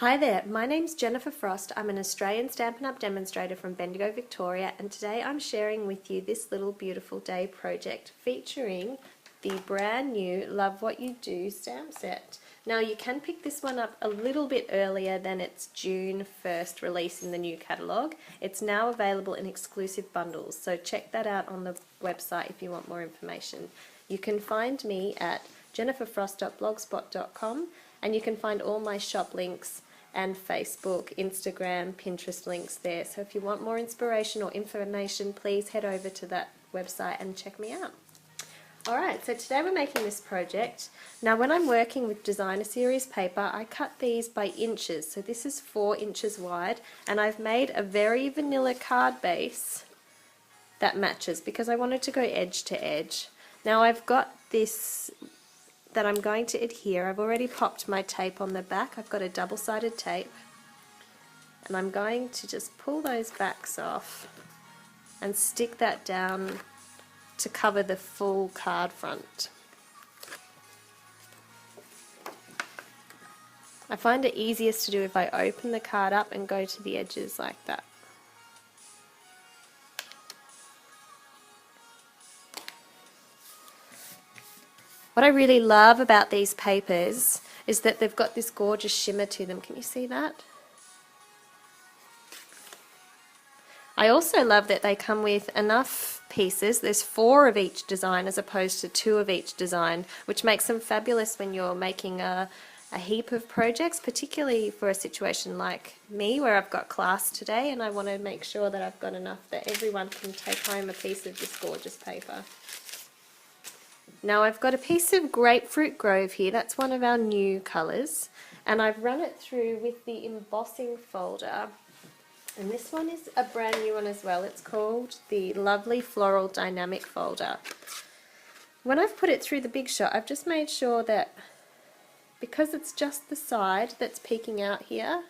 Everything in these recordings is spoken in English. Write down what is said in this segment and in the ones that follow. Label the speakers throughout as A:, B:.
A: Hi there, my name's Jennifer Frost. I'm an Australian Stampin' Up! Demonstrator from Bendigo, Victoria, and today I'm sharing with you this little beautiful day project featuring the brand new Love What You Do stamp set. Now you can pick this one up a little bit earlier than its June 1st release in the new catalogue. It's now available in exclusive bundles, so check that out on the website if you want more information. You can find me at jenniferfrost.blogspot.com, and you can find all my shop links and Facebook, Instagram, Pinterest links there. So if you want more inspiration or information, please head over to that website and check me out. Alright, so today we're making this project. Now when I'm working with designer series paper, I cut these by inches. So this is 4 inches wide, and I've made a very vanilla card base that matches because I wanted to go edge to edge. Now I've got this that I'm going to adhere. I've already popped my tape on the back. I've got a double-sided tape, and I'm going to just pull those backs off and stick that down to cover the full card front. I find it easiest to do if I open the card up and go to the edges like that. What I really love about these papers is that they've got this gorgeous shimmer to them. Can you see that? I also love that they come with enough pieces. There's 4 of each design as opposed to 2 of each design, which makes them fabulous when you're making a heap of projects, particularly for a situation like me where I've got class today and I want to make sure that I've got enough that everyone can take home a piece of this gorgeous paper. Now I've got a piece of Grapefruit Grove here, that's one of our new colours, and I've run it through with the embossing folder, and this one is a brand new one as well. It's called the Lovely Floral Dynamic folder. When I've put it through the Big Shot, I've just made sure that because it's just the side that's peeking out here,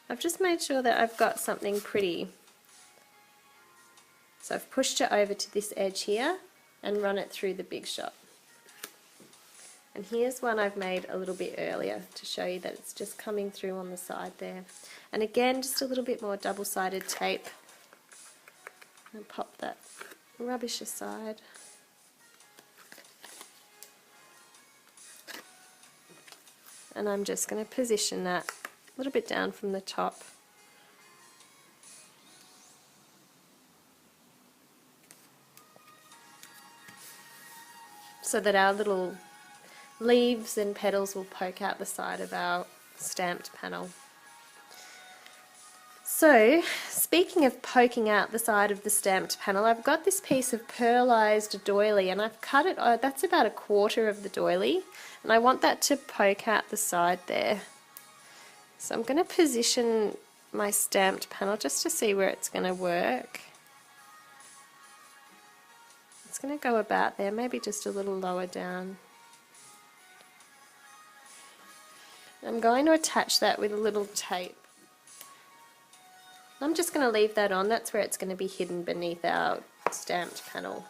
A: I've just made sure that I've got something pretty. So I've pushed it over to this edge here and run it through the Big Shot. And here's one I've made a little bit earlier to show you that it's just coming through on the side there. And again, just a little bit more double-sided tape. And pop that rubbish aside. And I'm just going to position that a little bit down from the top. So that our little leaves and petals will poke out the side of our stamped panel. So, speaking of poking out the side of the stamped panel, I've got this piece of pearlized doily and I've cut it, that's about 1/4 of the doily, and I want that to poke out the side there. So I'm going to position my stamped panel just to see where it's going to work. It's going to go about there, maybe just a little lower down. I'm going to attach that with a little tape. I'm just going to leave that on, that's where it's going to be hidden beneath our stamped panel.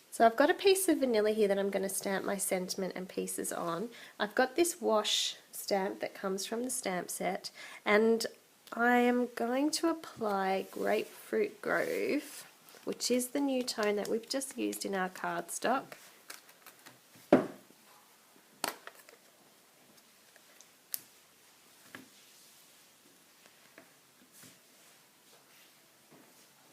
A: So I've got a piece of vanilla here that I'm going to stamp my sentiment and pieces on. I've got this wash stamp that comes from the stamp set, and I am going to apply Grapefruit Grove, which is the new tone that we've just used in our cardstock.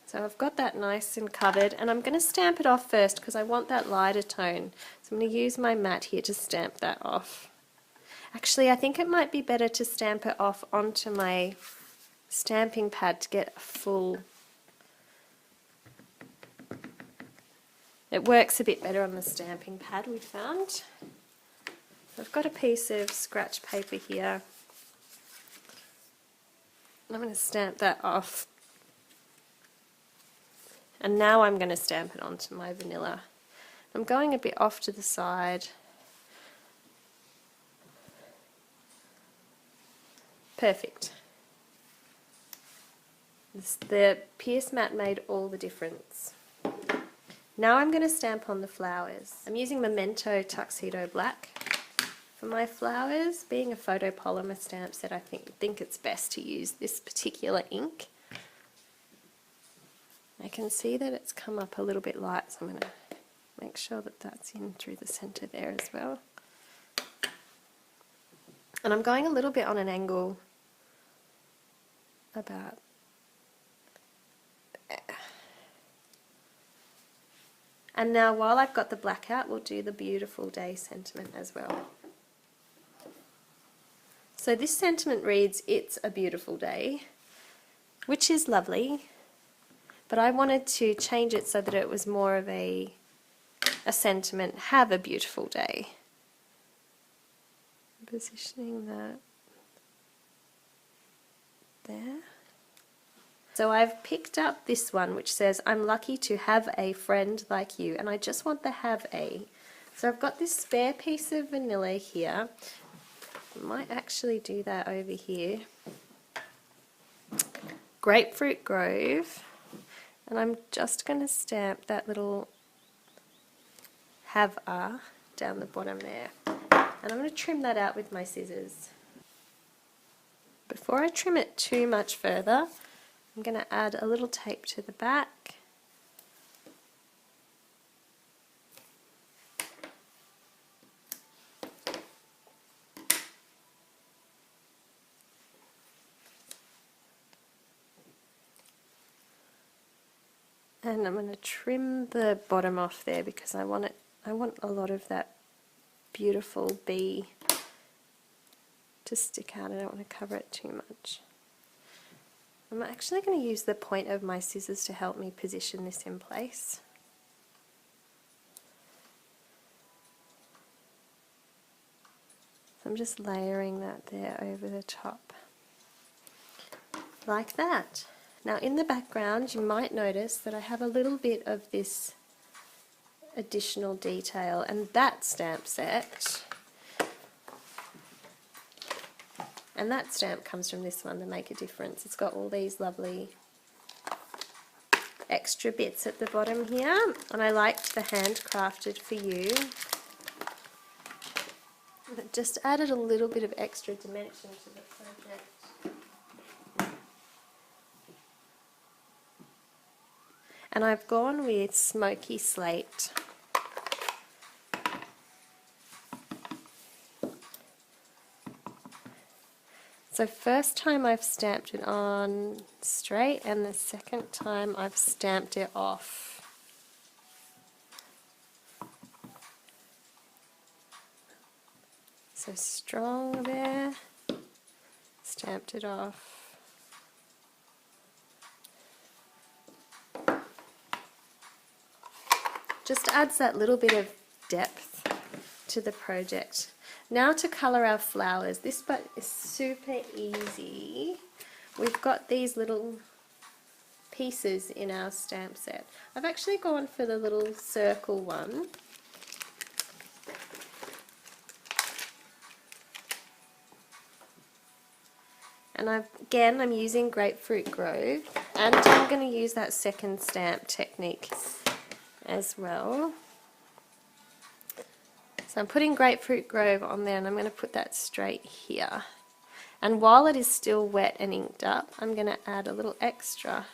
A: So I've got that nice and covered, and I'm going to stamp it off first because I want that lighter tone. So I'm going to use my mat here to stamp that off. Actually, I think it might be better to stamp it off onto my stamping pad to get a full. It works a bit better on the stamping pad, we found. So I've got a piece of scratch paper here. I'm going to stamp that off. And now I'm going to stamp it onto my vanilla. I'm going a bit off to the side. Perfect. The Pierce mat made all the difference. Now I'm going to stamp on the flowers. I'm using Memento Tuxedo Black. For my flowers, being a photopolymer stamp set, I think it's best to use this particular ink. I can see that it's come up a little bit light, so I'm going to make sure that that's in through the centre there as well. And I'm going a little bit on an angle about there. And now while I've got the black out, we'll do the beautiful day sentiment as well. So this sentiment reads, "It's a beautiful day," which is lovely, but I wanted to change it so that it was more of a sentiment, "Have a beautiful day." Positioning that there. So I've picked up this one which says, "I'm lucky to have a friend like you," and I just want the "have a." So I've got this spare piece of vanilla here. I might actually do that over here. Grapefruit Grove, and I'm just going to stamp that little "have a" down the bottom there. And I'm going to trim that out with my scissors. Before I trim it too much further, I'm going to add a little tape to the back. And I'm going to trim the bottom off there because I want a lot of that beautiful bee to stick out. I don't want to cover it too much. I'm actually going to use the point of my scissors to help me position this in place. So I'm just layering that there over the top, like that. Now in the background you might notice that I have a little bit of this additional detail, and that stamp set and that stamp comes from this one, the Make a Difference. It's got all these lovely extra bits at the bottom here, and I liked the Handcrafted for You. It just added a little bit of extra dimension to the project. And I've gone with Smoky Slate. So first time I've stamped it on straight, and the second time I've stamped it off. So strong there, stamped it off. Just adds that little bit of depth to the project. Now to colour our flowers. This bit is super easy. We've got these little pieces in our stamp set. I've actually gone for the little circle one. And I'm using Grapefruit Grove, and I'm going to use that second stamp technique as well. So I'm putting Grapefruit Grove on there, and I'm going to put that straight here. And while it is still wet and inked up, I'm going to add a little extra.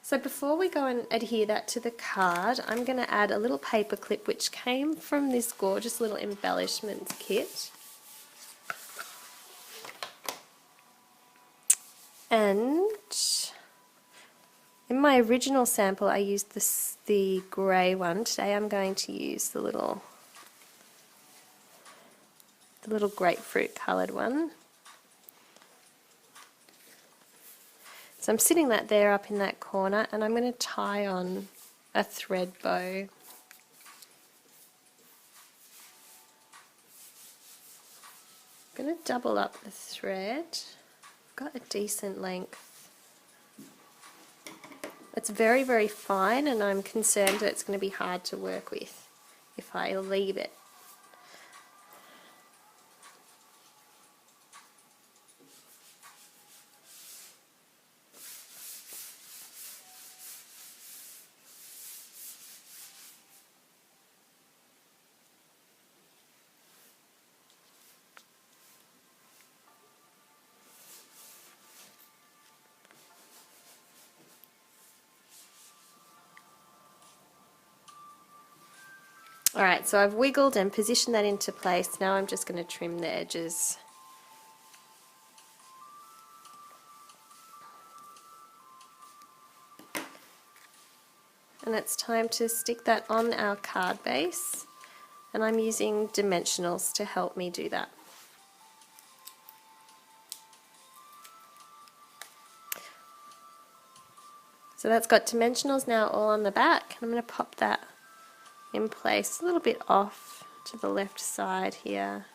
A: So before we go and adhere that to the card, I'm going to add a little paper clip which came from this gorgeous little embellishments kit. And in my original sample I used the grey one. Today I'm going to use the little grapefruit coloured one. So I'm sitting that there up in that corner, and I'm going to tie on a thread bow. I'm going to double up the thread. I've got a decent length. It's very, very fine, and I'm concerned that it's going to be hard to work with if I leave it. Alright, so I've wiggled and positioned that into place. Now I'm just going to trim the edges. And it's time to stick that on our card base, and I'm using dimensionals to help me do that. So that's got dimensionals now all on the back. I'm going to pop that in place a little bit off to the left side here.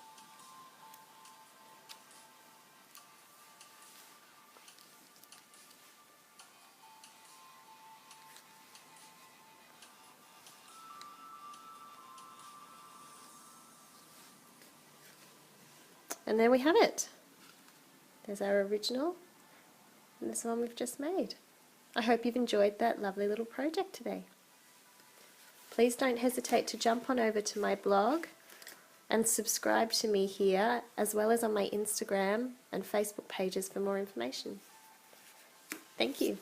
A: And there we have it. There's our original, and this one we've just made. I hope you've enjoyed that lovely little project today. Please don't hesitate to jump on over to my blog and subscribe to me here, as well as on my Instagram and Facebook pages for more information. Thank you.